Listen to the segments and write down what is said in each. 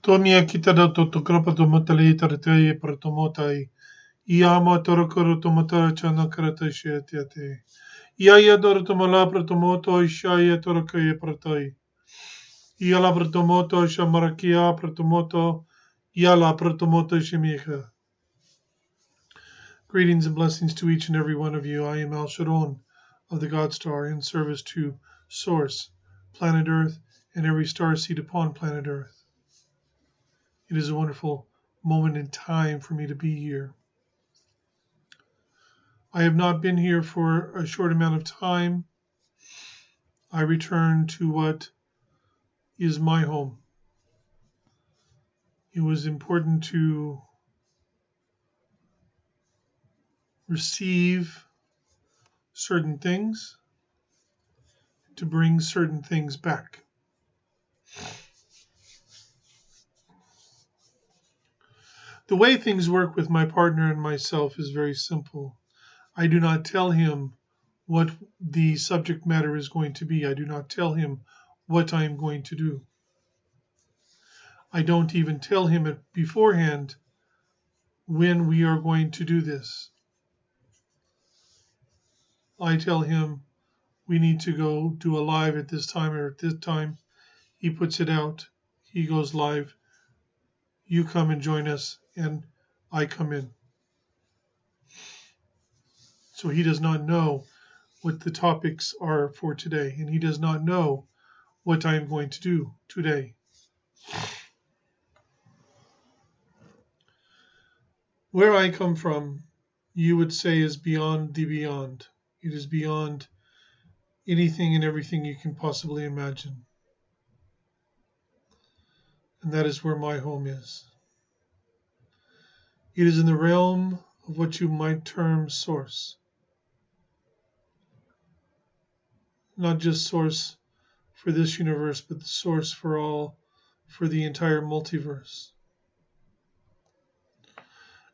Tomia kitara to kropa to motali tarate protomotai. Iama torokoro to motara chana karata shetiate. Iaia doro to mala protomoto ishaya torokaya pratai. Iala protomoto shamarakia protomoto. Iala protomoto shemicha. Greetings and blessings to each and every one of you. I am Alsharon of the GodStar in service to Source, planet Earth, and every star seed upon planet Earth. It is a wonderful moment in time for me to be here. I have not been here for a short amount of time. I return to what is my home. It was important to receive certain things, to bring certain things back. The way things work with my partner and myself is very simple. I do not tell him what the subject matter is going to be. I do not tell him what I am going to do. I don't even tell him beforehand when we are going to do this. I tell him we need to go do a live at this time or at this time. He puts it out. He goes live. You come and join us, and I come in. So he does not know what the topics are for today, and he does not know what I am going to do today. Where I come from, you would say, is beyond the beyond. It is beyond anything and everything you can possibly imagine. And that is where my home is. It is in the realm of what you might term source. Not just source for this universe, but the source for the entire multiverse.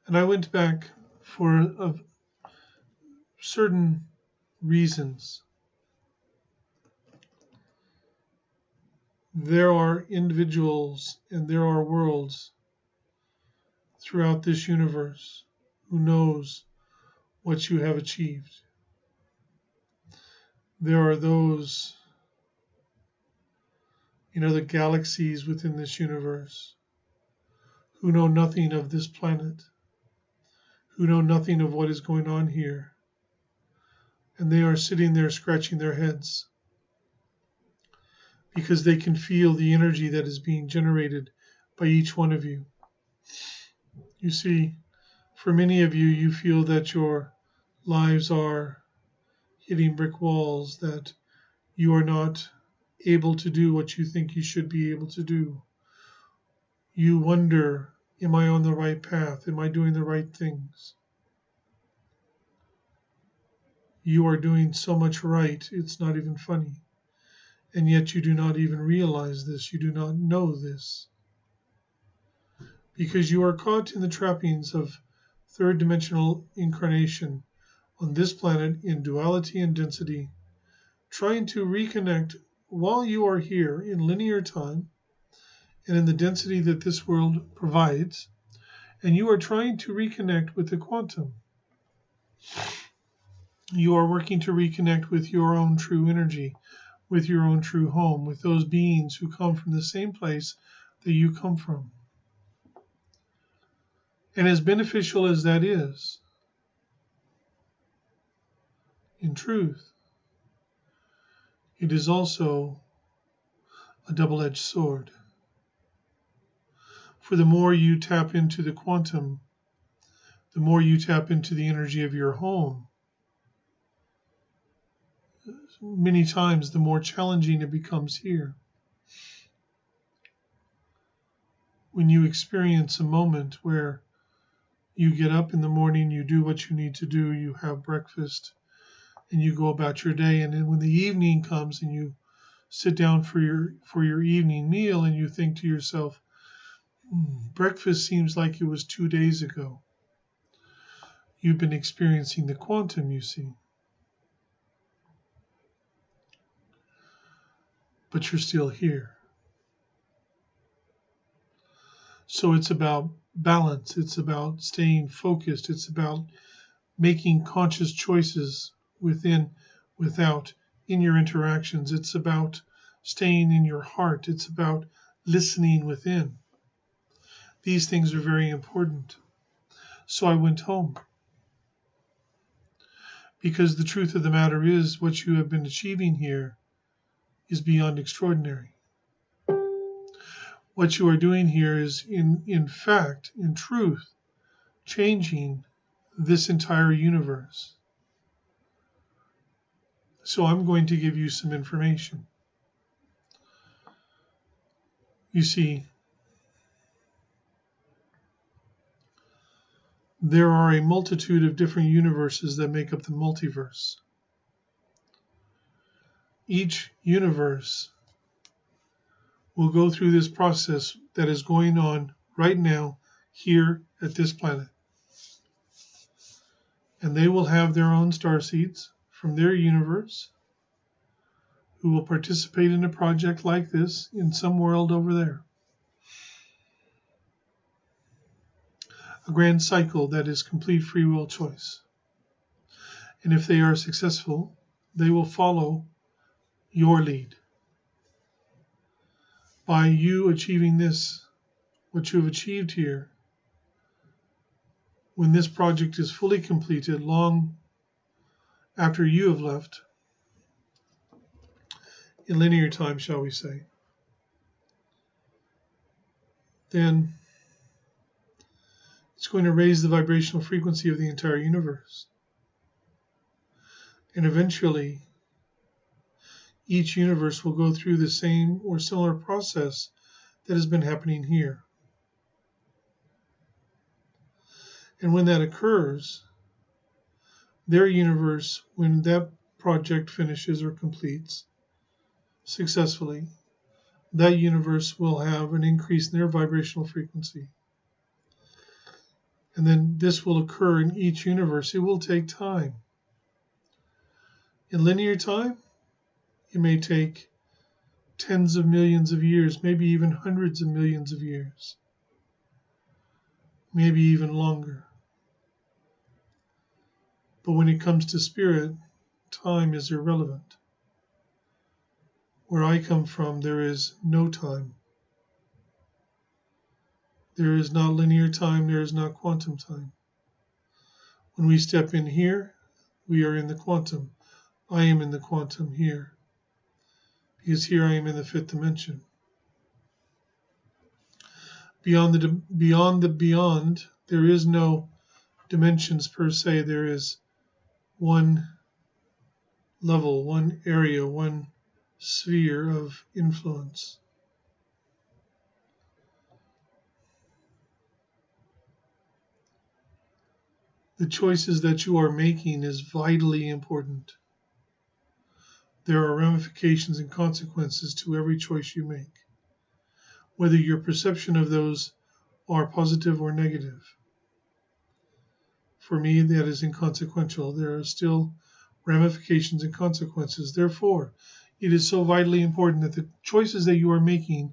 And I went back for certain reasons. There are individuals and there are worlds throughout this universe who knows what you have achieved. There are those in other galaxies within this universe who know nothing of this planet, who know nothing of what is going on here, and they are sitting there scratching their heads because they can feel the energy that is being generated by each one of you. You see, for many of you, you feel that your lives are hitting brick walls, that you are not able to do what you think you should be able to do. You wonder, am I on the right path? Am I doing the right things? You are doing so much right, it's not even funny. And yet you do not even realize this. You do not know this. Because you are caught in the trappings of third dimensional incarnation on this planet in duality and density, trying to reconnect while you are here in linear time and in the density that this world provides, and you are trying to reconnect with the quantum. You are working to reconnect with your own true energy, with your own true home, with those beings who come from the same place that you come from. And as beneficial as that is, in truth, it is also a double-edged sword. For the more you tap into the quantum, the more you tap into the energy of your home, many times the more challenging it becomes here. When you experience a moment where you get up in the morning, you do what you need to do, you have breakfast, and you go about your day, and then when the evening comes and you sit down for your evening meal and you think to yourself, breakfast seems like it was 2 days ago. You've been experiencing the quantum, you see. But you're still here. So it's about balance. It's about staying focused. It's about making conscious choices within, without, in your interactions. It's about staying in your heart. It's about listening within. These things are very important. So I went home, because the truth of the matter is what you have been achieving here is beyond extraordinary. What you are doing here is in fact, in truth, changing this entire universe. So I'm going to give you some information. You see, there are a multitude of different universes that make up the multiverse. Each universe will go through this process that is going on right now here at this planet. And they will have their own starseeds from their universe who will participate in a project like this in some world over there. A grand cycle that is complete free will choice. And if they are successful, they will follow your lead. By you achieving this, what you have achieved here, when this project is fully completed, long after you have left, in linear time, shall we say, then it's going to raise the vibrational frequency of the entire universe. And eventually, each universe will go through the same or similar process that has been happening here. And when that occurs, their universe, when that project finishes or completes successfully, that universe will have an increase in their vibrational frequency. And then this will occur in each universe. It will take time. In linear time, it may take tens of millions of years, maybe even hundreds of millions of years, maybe even longer. But when it comes to spirit, time is irrelevant. Where I come from, there is no time. There is not linear time, there is not quantum time. When we step in here, we are in the quantum. I am in the quantum here, because here I am in the fifth dimension. Beyond the beyond, there is no dimensions per se. There is one level, one area, one sphere of influence. The choices that you are making is vitally important. There are ramifications and consequences to every choice you make, whether your perception of those are positive or negative. For me, that is inconsequential. There are still ramifications and consequences. Therefore, it is so vitally important that the choices that you are making,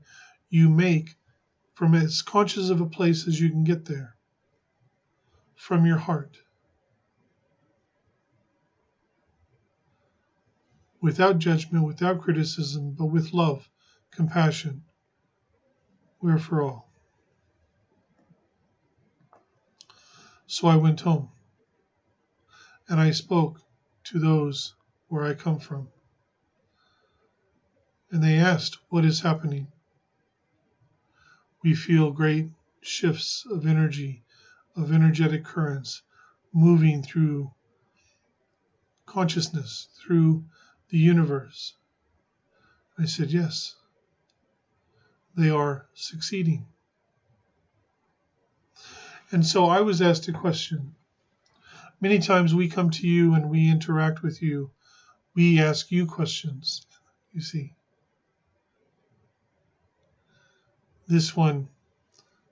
you make from as conscious of a place as you can get there, from your heart, without judgment, without criticism, but with love, compassion, we're for all. So I went home, and I spoke to those where I come from. And they asked, what is happening? We feel great shifts of energy, of energetic currents moving through consciousness, through the universe. I said, yes, they are succeeding. And so I was asked a question. Many times we come to you and we interact with you. We ask you questions, you see. This one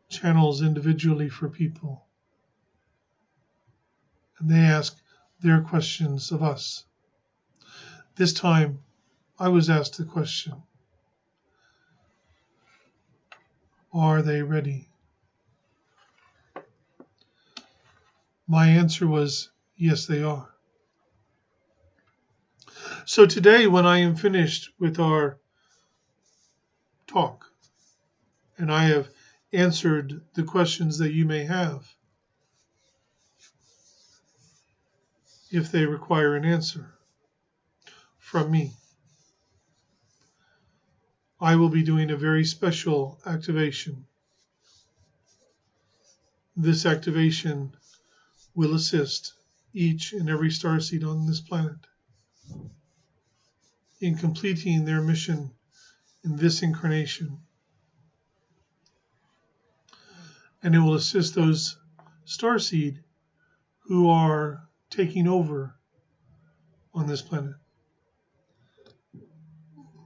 channels individually for people. And they ask their questions of us. This time, I was asked the question, are they ready? My answer was, yes, they are. So today, when I am finished with our talk, and I have answered the questions that you may have, if they require an answer from me, I will be doing a very special activation. This activation will assist each and every starseed on this planet in completing their mission in this incarnation. And it will assist those starseed who are taking over on this planet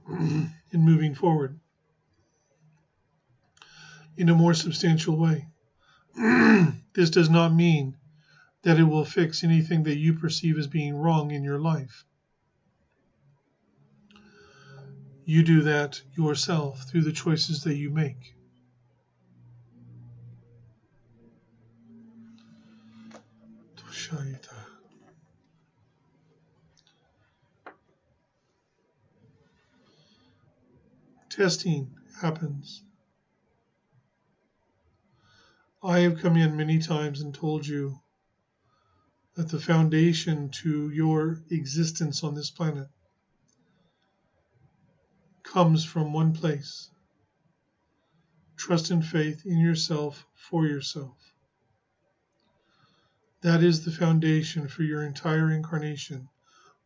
in moving forward in a more substantial way. This does not mean that it will fix anything that you perceive as being wrong in your life. You do that yourself through the choices that you make. Testing happens. I have come in many times and told you that the foundation to your existence on this planet comes from one place: trust and faith in yourself for yourself. That is the foundation for your entire incarnation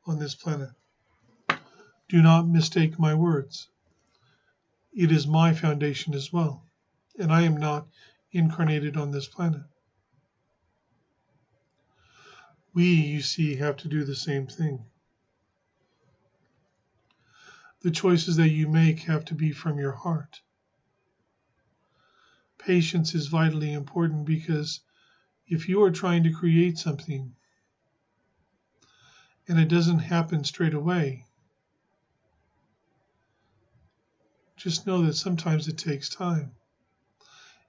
on this planet. Do not mistake my words. It is my foundation as well, and I am not incarnated on this planet. We, you see, have to do the same thing. The choices that you make have to be from your heart. Patience is vitally important, because if you are trying to create something and it doesn't happen straight away, just know that sometimes it takes time.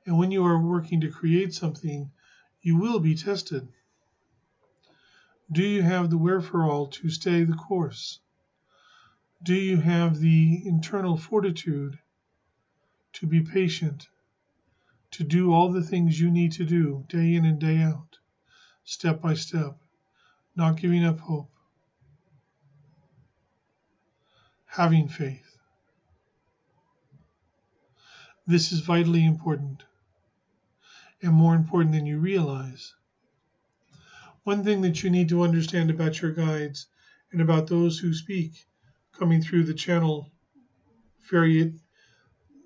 And when you are working to create something, you will be tested. Do you have the wherewithal to stay the course? Do you have the internal fortitude to be patient, to do all the things you need to do day in and day out, step by step, not giving up hope, having faith? This is vitally important, and more important than you realize. One thing that you need to understand about your guides and about those who speak coming through the channel,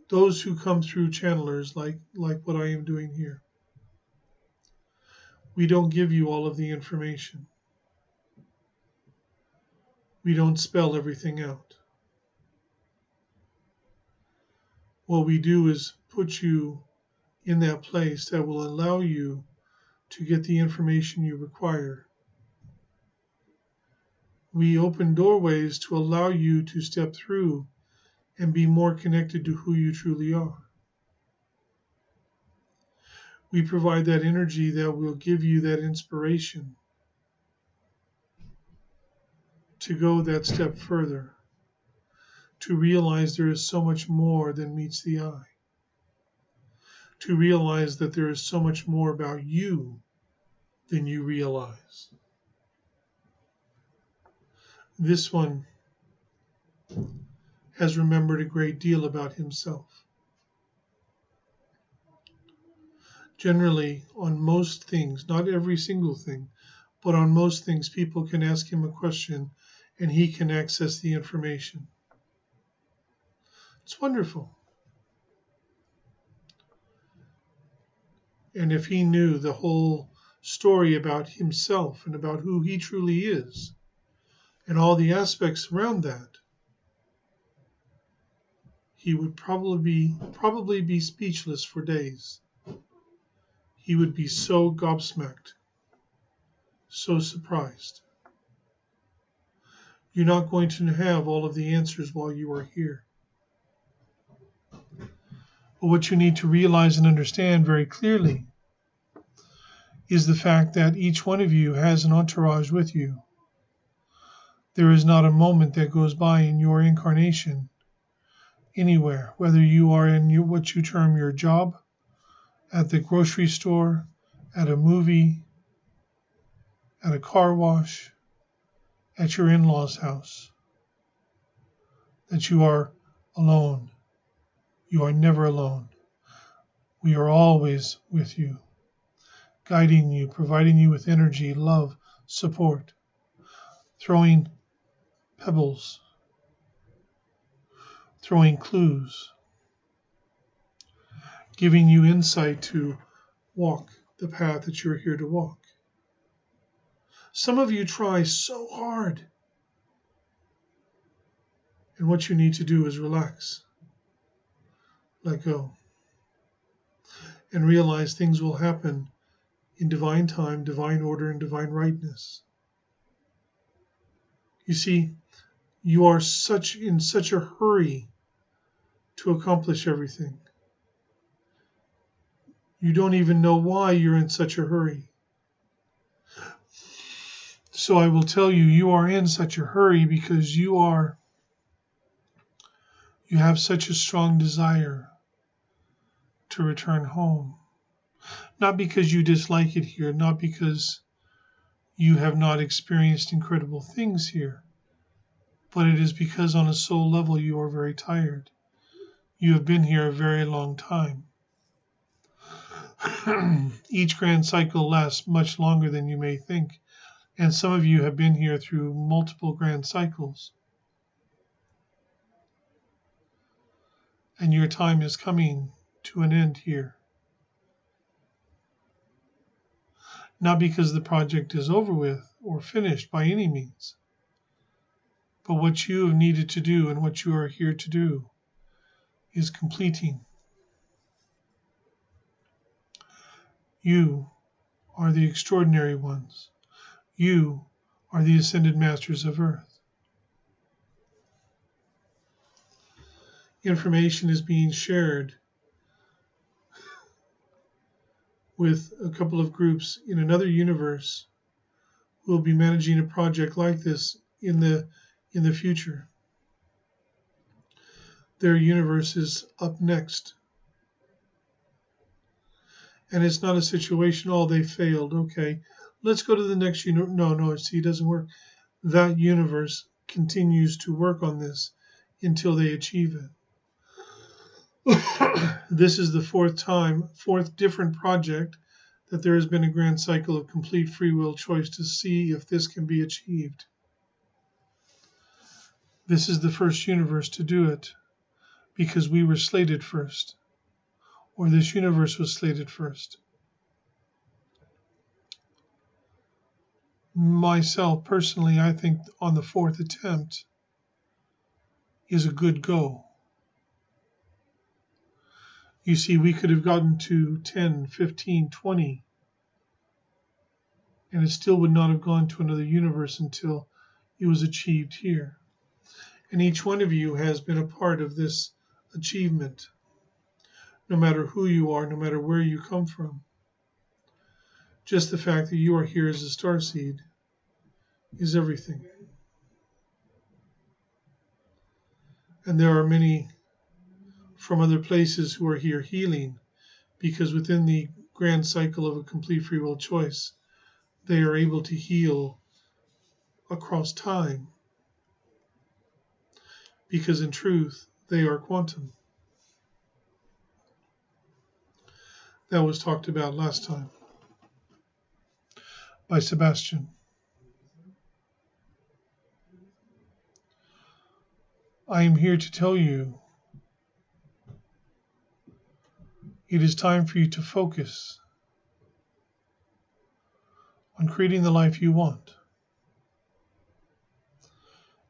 those who come through channelers like what I am doing here. We don't give you all of the information. We don't spell everything out. What we do is put you in that place that will allow you to get the information you require. We open doorways to allow you to step through and be more connected to who you truly are. We provide that energy that will give you that inspiration to go that step further, to realize there is so much more than meets the eye, to realize that there is so much more about you than you realize. This one has remembered a great deal about himself. Generally, on most things, not every single thing, but on most things, people can ask him a question and he can access the information. It's wonderful. And if he knew the whole story about himself and about who he truly is and all the aspects around that, he would probably be speechless for days. He would be so gobsmacked, so surprised. You're not going to have all of the answers while you are here. But what you need to realize and understand very clearly is the fact that each one of you has an entourage with you. There is not a moment that goes by in your incarnation anywhere, whether you are in what you term your job, at the grocery store, at a movie, at a car wash, at your in-laws' house, that you are alone. You are never alone. We are always with you, guiding you, providing you with energy, love, support, throwing pebbles, throwing clues, giving you insight to walk the path that you're here to walk. Some of you try so hard, and what you need to do is relax, let go, and realize things will happen in divine time, divine order, and divine rightness. You see, you are in such a hurry to accomplish everything. You don't even know why you're in such a hurry. So I will tell you, you are in such a hurry because you have such a strong desire to return home. Not because you dislike it here, not because you have not experienced incredible things here, but it is because on a soul level you are very tired. You have been here a very long time. Each grand cycle lasts much longer than you may think, and some of you have been here through multiple grand cycles. And your time is coming to an end here. Not because the project is over with or finished by any means, but what you have needed to do and what you are here to do is completing. You are the extraordinary ones. You are the ascended masters of earth. Information is being shared with a couple of groups in another universe who will be managing a project like this in the future. Their universe is up next. And it's not a situation, oh, they failed, okay, let's go to the next universe. No, see, it doesn't work. That universe continues to work on this until they achieve it. This is the fourth different project that there has been a grand cycle of complete free will choice to see if this can be achieved. This is the first universe to do it because we were slated first, or this universe was slated first. Myself, personally, I think on the fourth attempt is a good go. You see, we could have gotten to 10, 15, 20, and it still would not have gone to another universe until it was achieved here. And each one of you has been a part of this achievement, no matter who you are, no matter where you come from. Just the fact that you are here as a starseed is everything. And there are many from other places who are here healing, because within the grand cycle of a complete free will choice, they are able to heal across time, because in truth, they are quantum. That was talked about last time by Sebastian. I am here to tell you it is time for you to focus on creating the life you want.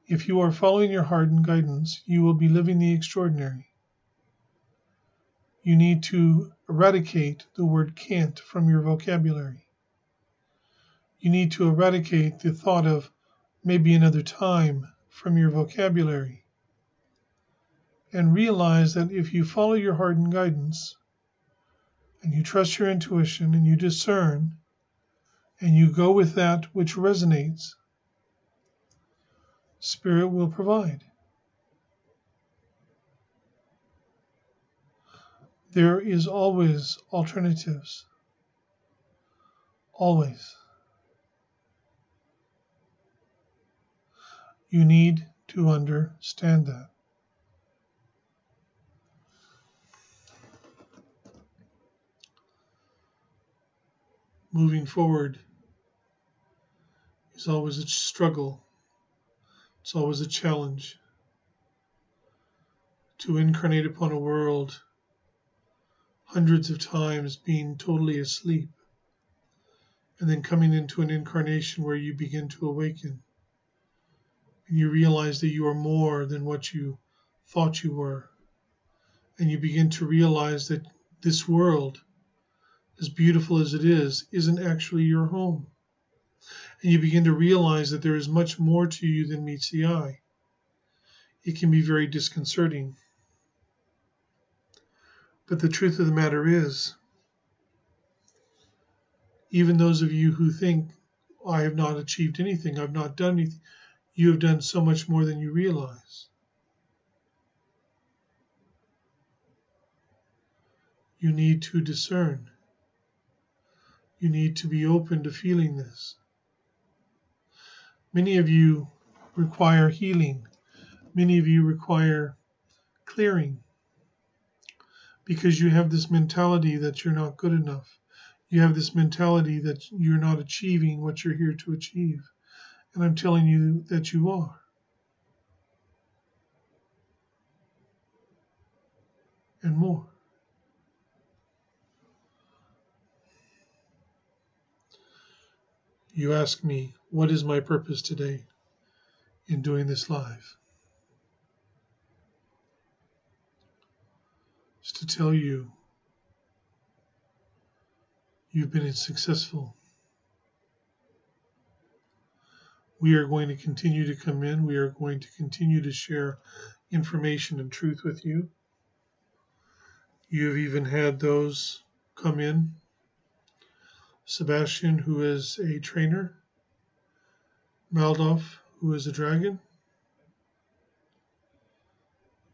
If you are following your heart and guidance, you will be living the extraordinary. You need to eradicate the word can't from your vocabulary. You need to eradicate the thought of maybe another time from your vocabulary. And realize that if you follow your heart and guidance, and you trust your intuition and you discern, and you go with that which resonates, Spirit will provide. There is always alternatives. Always. You need to understand that. Moving forward is always a struggle. It's always a challenge to incarnate upon a world hundreds of times being totally asleep, and then coming into an incarnation where you begin to awaken and you realize that you are more than what you thought you were, and you begin to realize that this world, as beautiful as it is, isn't actually your home. And you begin to realize that there is much more to you than meets the eye. It can be very disconcerting. But the truth of the matter is, even those of you who think, I have not achieved anything, I've not done anything, you have done so much more than you realize. You need to discern. You need to be open to feeling this. Many of you require healing. Many of you require clearing because you have this mentality that you're not good enough. You have this mentality that you're not achieving what you're here to achieve. And I'm telling you that you are. And more. You ask me, what is my purpose today in doing this live? It's to tell you you've been successful. We are going to continue to come in. We are going to continue to share information and truth with you. You've even had those come in. Sebastian, who is a trainer. Maldorf, who is a dragon.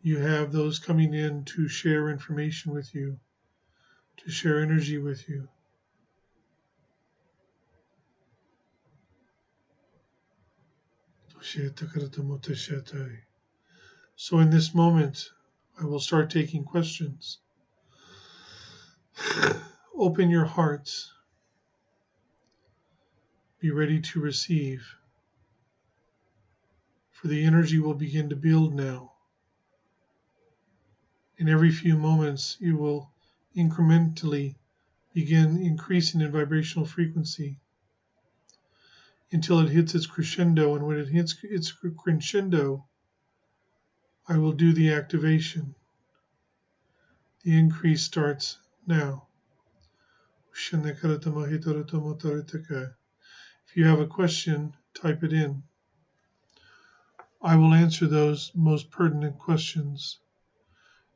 You have those coming in to share information with you, to share energy with you. So in this moment, I will start taking questions. Open your hearts. Be ready to receive. For the energy will begin to build now. In every few moments, it will incrementally begin increasing in vibrational frequency until it hits its crescendo. And when it hits its crescendo, I will do the activation. The increase starts now. If you have a question, type it in. I will answer those most pertinent questions.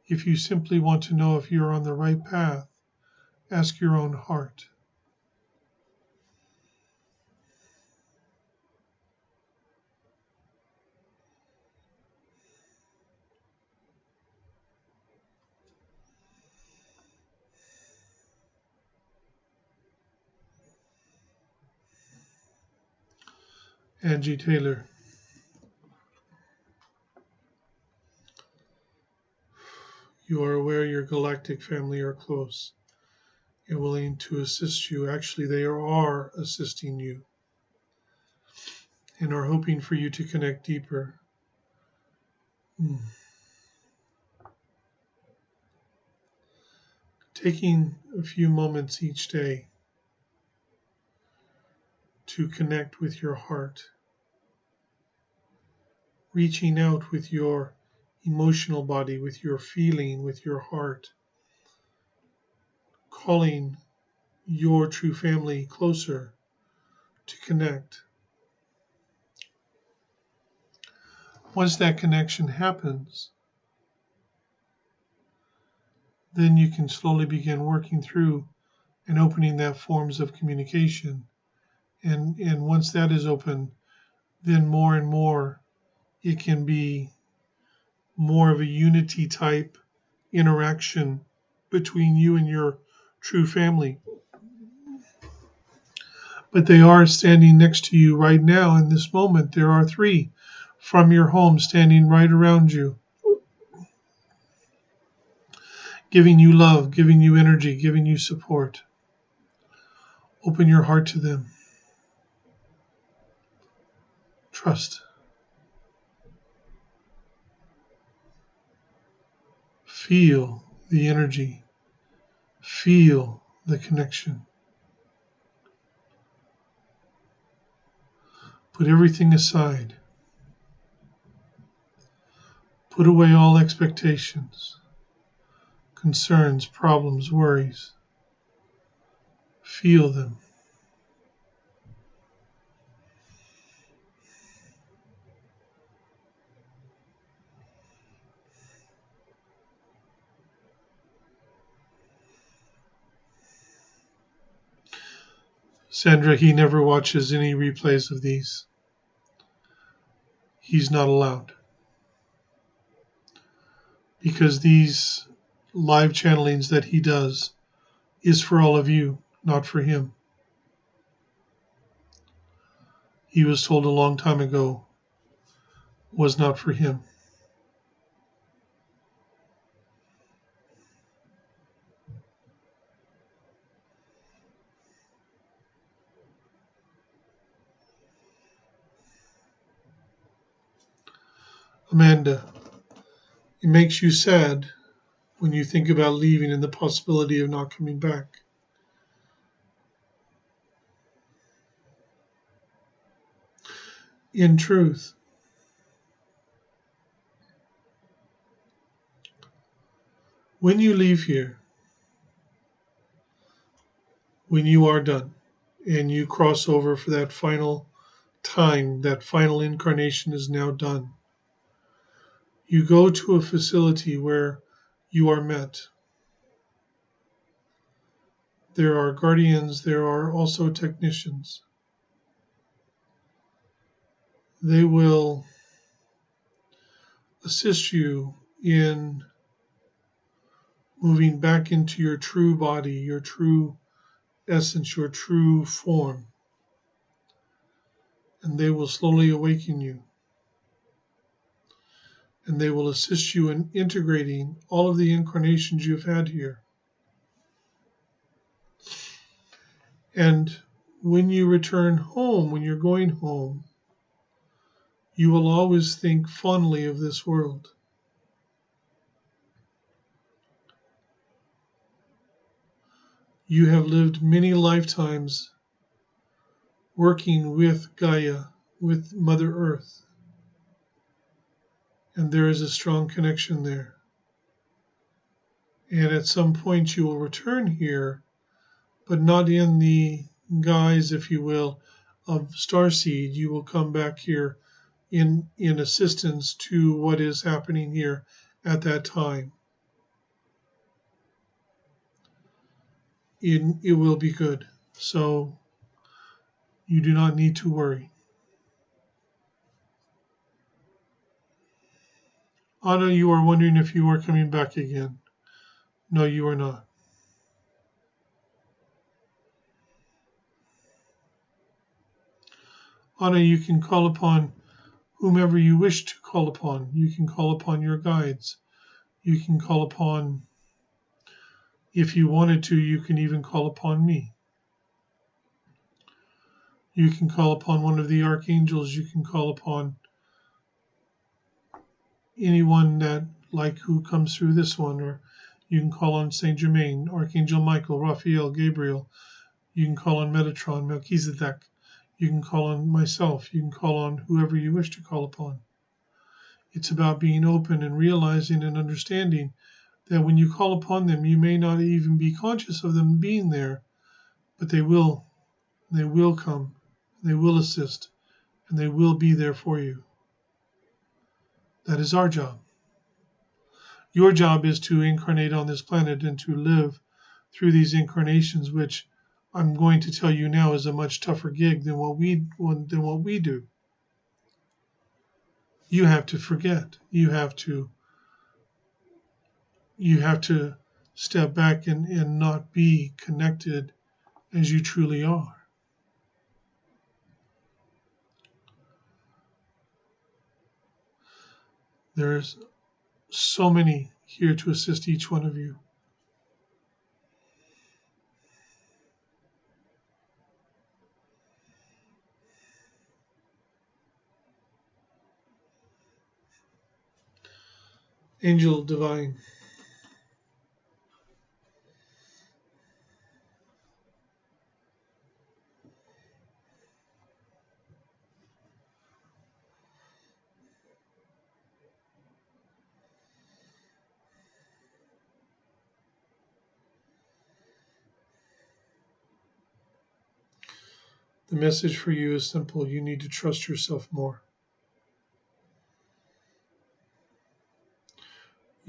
If you simply want to know if you're on the right path, ask your own heart. Angie Taylor. You are aware your galactic family are close and willing to assist you. Actually, they are assisting you and are hoping for you to connect deeper. Taking a few moments each day to connect with your heart, reaching out with your emotional body, with your feeling, with your heart, calling your true family closer to connect. Once that connection happens, then you can slowly begin working through and opening that forms of communication And once that is open, then more and more it can be more of a unity type interaction between you and your true family. But they are standing next to you right now in this moment. There are three from your home standing right around you, giving you love, giving you energy, giving you support. Open your heart to them. Trust. Feel the energy. Feel the connection. Put everything aside. Put away all expectations, concerns, problems, worries. Feel them. Sandra, he never watches any replays of these. He's not allowed. Because these live channelings that he does is for all of you, not for him. He was told a long time ago was not for him. Amanda, it makes you sad when you think about leaving and the possibility of not coming back. In truth, when you leave here, when you are done, and you cross over for that final time, that final incarnation is now done, you go to a facility where you are met. There are guardians, there are also technicians. They will assist you in moving back into your true body, your true essence, your true form. And they will slowly awaken you. And they will assist you in integrating all of the incarnations you've had here. And when you return home, when you're going home, you will always think fondly of this world. You have lived many lifetimes working with Gaia, with Mother Earth. And there is a strong connection there. And at some point you will return here, but not in the guise, if you will, of Starseed. You will come back here in assistance to what is happening here at that time. It will be good. So you do not need to worry. Anna, you are wondering if you are coming back again. No, you are not. Anna, you can call upon whomever you wish to call upon. You can call upon your guides. You can call upon, if you wanted to, you can even call upon me. You can call upon one of the archangels. You can call upon anyone that, like who comes through this one, or you can call on Saint Germain, Archangel Michael, Raphael, Gabriel. You can call on Metatron, Melchizedek. You can call on myself. You can call on whoever you wish to call upon. It's about being open and realizing and understanding that when you call upon them, you may not even be conscious of them being there, but they will. They will come. They will assist, and they will be there for you. That is our job. Your job is to incarnate on this planet and to live through these incarnations, which I'm going to tell you now, is a much tougher gig than what we do. You have to forget. You have to step back and not be connected as you truly are. There's so many here to assist each one of you. Angel Divine. The message for you is simple. You need to trust yourself more.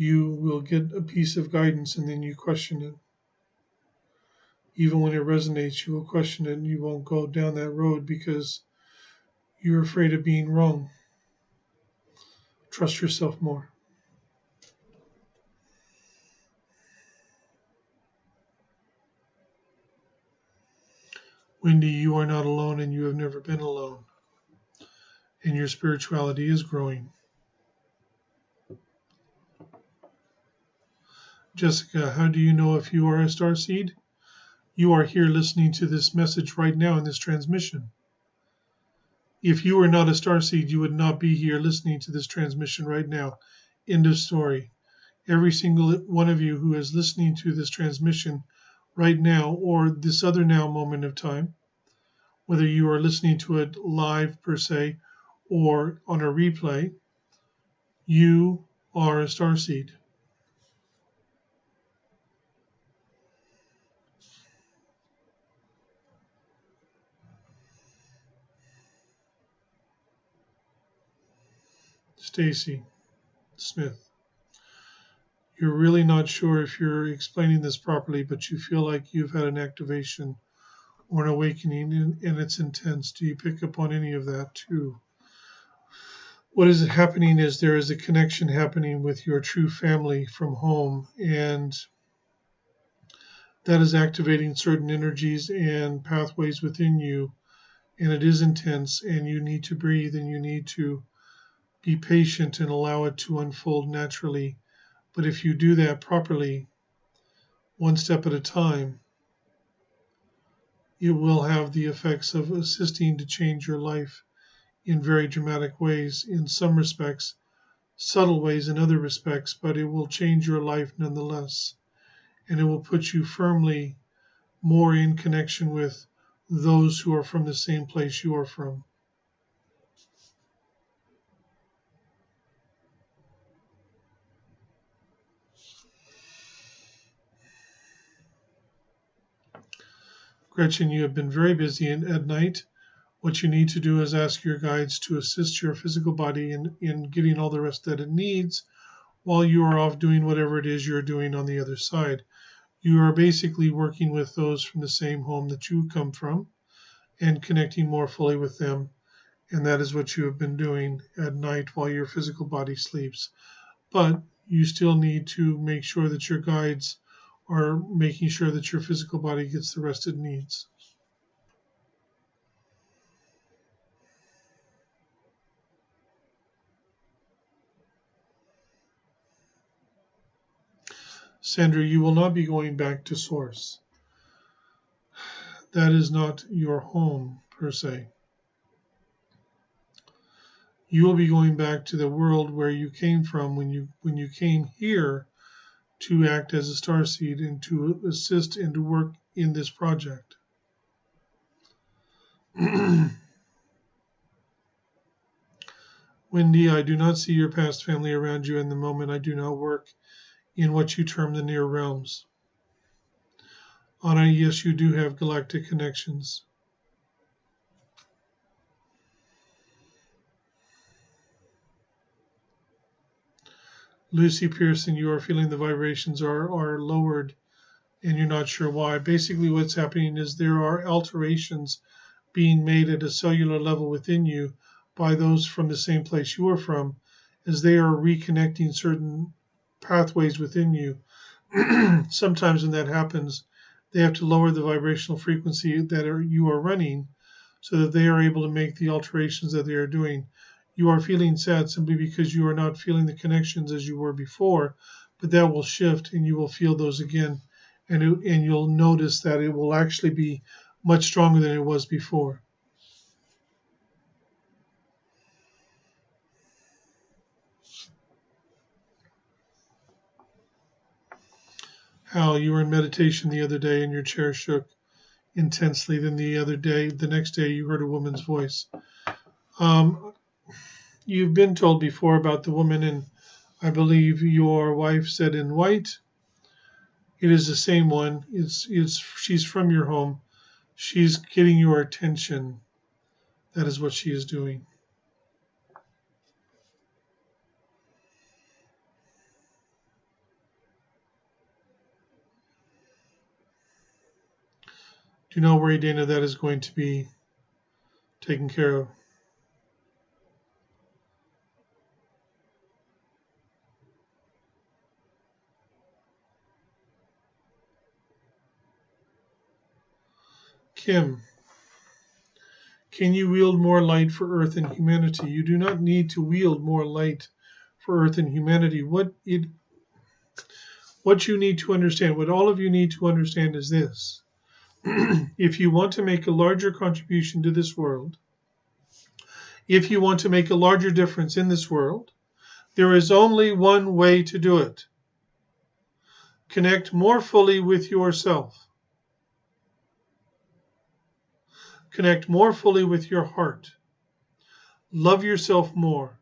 You will get a piece of guidance and then you question it. Even when it resonates, you will question it and you won't go down that road because you're afraid of being wrong. Trust yourself more. Wendy, you are not alone and you have never been alone. And your spirituality is growing. Jessica, how do you know if you are a starseed? You are here listening to this message right now in this transmission. If you were not a starseed, you would not be here listening to this transmission right now. End of story. Every single one of you who is listening to this transmission right now or this other now moment of time, whether you are listening to it live per se or on a replay, you are a starseed. Stacy Smith. You're really not sure if you're explaining this properly, but you feel like you've had an activation or an awakening and it's intense. Do you pick up on any of that too? What is happening is there is a connection happening with your true family from home, and that is activating certain energies and pathways within you, and it is intense, and you need to breathe and you need to be patient and allow it to unfold naturally. But if you do that properly, one step at a time, it will have the effects of assisting to change your life in very dramatic ways, in some respects, subtle ways in other respects, but it will change your life nonetheless. And it will put you firmly more in connection with those who are from the same place you are from. Gretchen, you have been very busy at night. What you need to do is ask your guides to assist your physical body in getting all the rest that it needs while you are off doing whatever it is you're doing on the other side. You are basically working with those from the same home that you come from and connecting more fully with them. And that is what you have been doing at night while your physical body sleeps. But you still need to make sure that your guides are making sure that your physical body gets the rest it needs. Sandra, you will not be going back to Source. That is not your home, per se. You will be going back to the world where you came from when you came here to act as a starseed and to assist and to work in this project. Wendy, I do not see your past family around you in the moment. I do not work in what you term the near realms. Anna, yes, you do have galactic connections. Lucy Pearson, you are feeling the vibrations are lowered and you're not sure why. Basically, what's happening is there are alterations being made at a cellular level within you by those from the same place you are from, as they are reconnecting certain pathways within you. Sometimes when that happens, they have to lower the vibrational frequency that you are running so that they are able to make the alterations that they are doing. You are feeling sad simply because you are not feeling the connections as you were before, but that will shift and you will feel those again. And you'll notice that it will actually be much stronger than it was before. Hal, you were in meditation the other day and your chair shook intensely. Then the next day, you heard a woman's voice. You've been told before about the woman, and I believe your wife said in white. It is the same one. She's from your home. She's getting your attention. That is what she is doing. Do you know where, Dana, that is going to be taken care of? Kim, can you wield more light for Earth and humanity? You do not need to wield more light for Earth and humanity. What you need to understand, what all of you need to understand is this. If you want to make a larger contribution to this world, if you want to make a larger difference in this world, there is only one way to do it. Connect more fully with yourself. Connect more fully with your heart. Love yourself more.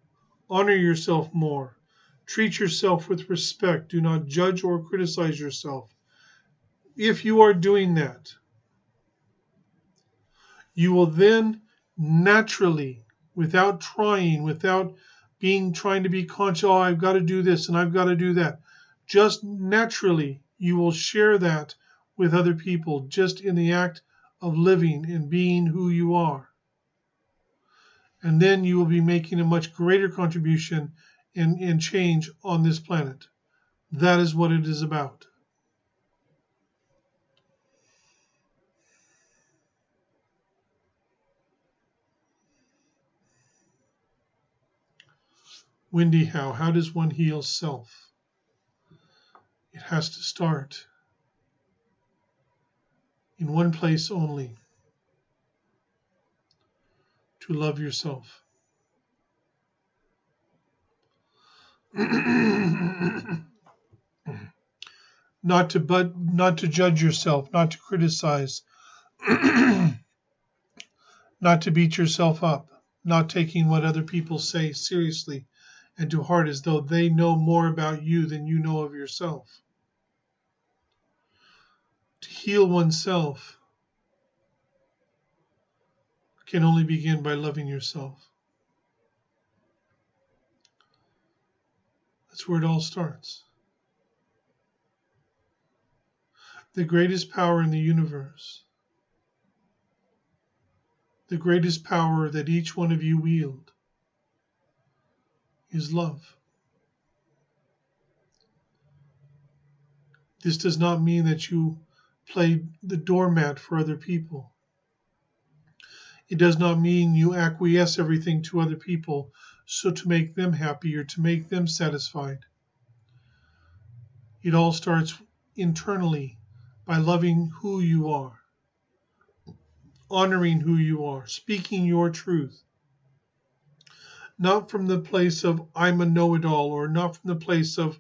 Honor yourself more. Treat yourself with respect. Do not judge or criticize yourself. If you are doing that, you will then naturally, without trying, without trying to be conscious, oh, I've got to do this and I've got to do that. Just naturally, you will share that with other people just in the act of living and being who you are. And then you will be making a much greater contribution and change on this planet. That is what it is about. Wendy, how does one heal self? It has to start in one place only, to love yourself. Not to judge yourself, not to criticize, not to beat yourself up, not taking what other people say seriously and to heart as though they know more about you than you know of yourself. To heal oneself can only begin by loving yourself. That's where it all starts. The greatest power in the universe, the greatest power that each one of you wield, is love. This does not mean that you play the doormat for other people. It does not mean you acquiesce everything to other people so to make them happy or to make them satisfied. It all starts internally by loving who you are, honoring who you are, speaking your truth. Not from the place of I'm a know-it-all, or not from the place of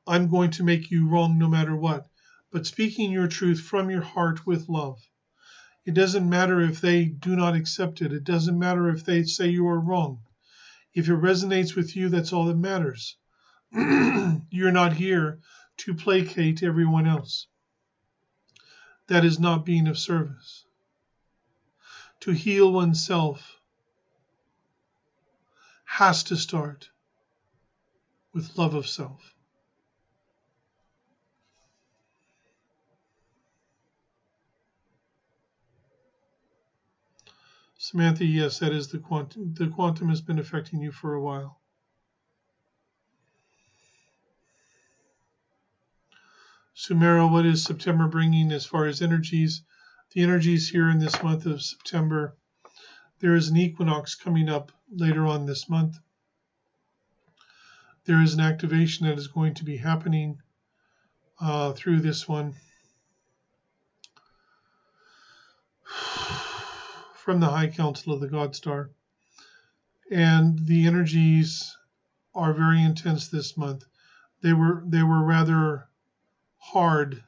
I'm going to make you wrong no matter what, but speaking your truth from your heart with love. It doesn't matter if they do not accept it. It doesn't matter if they say you are wrong. If it resonates with you, that's all that matters. You're not here to placate everyone else. That is not being of service. To heal oneself has to start with love of self. Samantha, yes, that is the quantum. The quantum has been affecting you for a while. Sumera, what is September bringing as far as energies? The energies here in this month of September, there is an equinox coming up later on this month. There is an activation that is going to be happening through this one from the High Council of the GodStar. And the energies are very intense this month. They were rather hard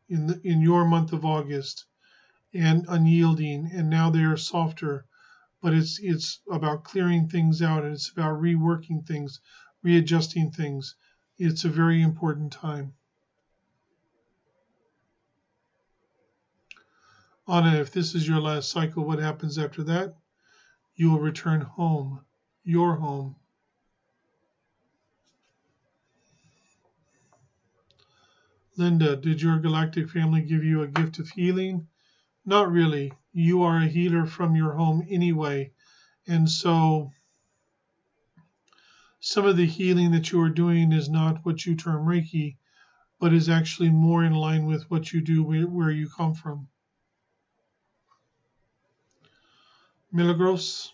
in your month of August and unyielding, and now they are softer. But it's about clearing things out, and it's about reworking things, readjusting things. It's a very important time. Anna, if this is your last cycle, what happens after that? You will return home, your home. Linda, did your galactic family give you a gift of healing? Not really. You are a healer from your home anyway. And so some of the healing that you are doing is not what you term Reiki, but is actually more in line with what you do where you come from. Milagros?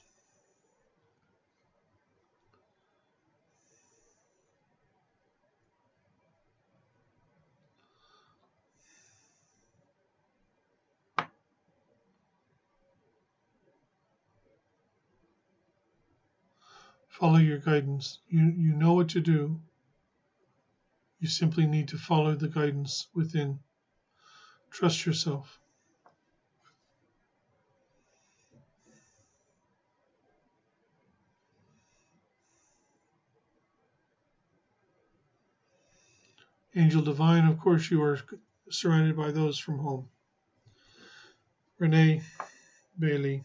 Follow your guidance. You know what to do. You simply need to follow the guidance within. Trust yourself. Angel Divine, of course, you are surrounded by those from home. Renee, Bailey.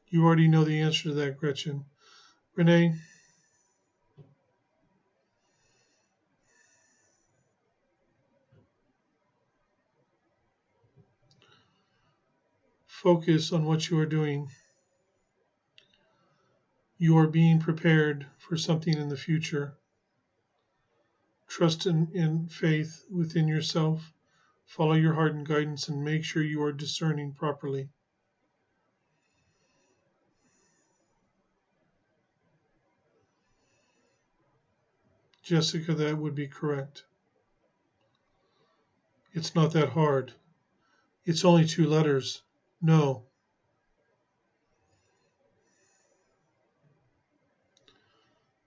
You already know the answer to that, Gretchen. Renee? Focus on what you are doing. You are being prepared for something in the future. Trust in faith within yourself. Follow your heart and guidance, and make sure you are discerning properly. Jessica, that would be correct. It's not that hard. It's only 2 letters. No.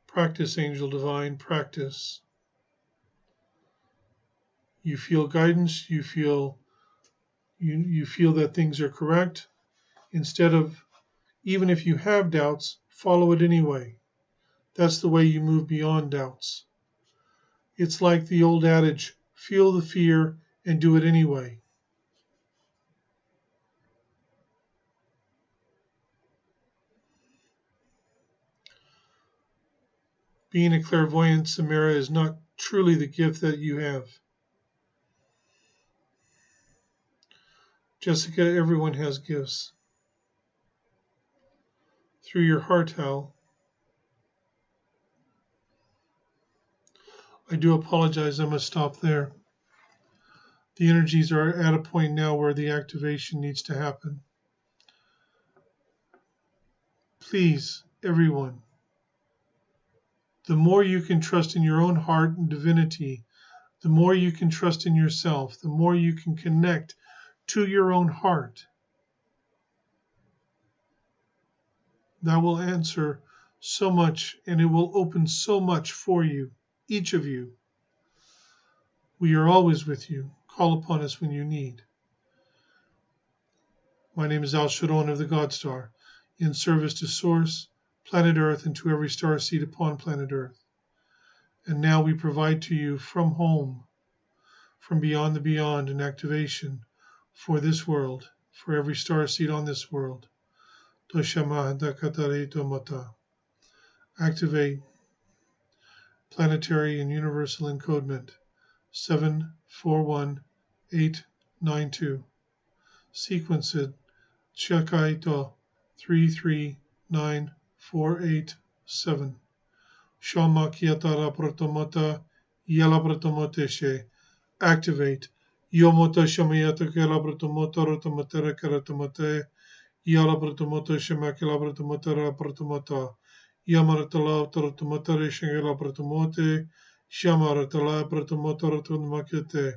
Practice, Angel Divine, practice. You feel guidance, you feel that things are correct. Instead of, even if you have doubts, follow it anyway. That's the way you move beyond doubts. It's like the old adage, feel the fear and do it anyway. Being a clairvoyant, Samara, is not truly the gift that you have. Jessica, everyone has gifts. Through your heart, Hal. I do apologize, I must stop there. The energies are at a point now where the activation needs to happen. Please, everyone, the more you can trust in your own heart and divinity, the more you can trust in yourself, the more you can connect to your own heart. That will answer so much, and it will open so much for you, each of you. We are always with you. Call upon us when you need. My name is Alsharon of the GodStar, in service to Source, planet Earth, and to every star seed upon planet Earth. And now we provide to you from home, from beyond the beyond, an activation for this world, for every star seed on this world. Activate planetary and universal encodement 741892. Sequence it. Chekaito 339487. Shama Kiatara Protomota Yala Protomoteshe. Activate. Yomota Shamayata Kela Protomota Rotomotera Karatomate. Yala Protomota Shamakela Protomotera Protomota. Yamaratala Protomotare Shangela Protomote. Shamaratala Protomota Rotomakete.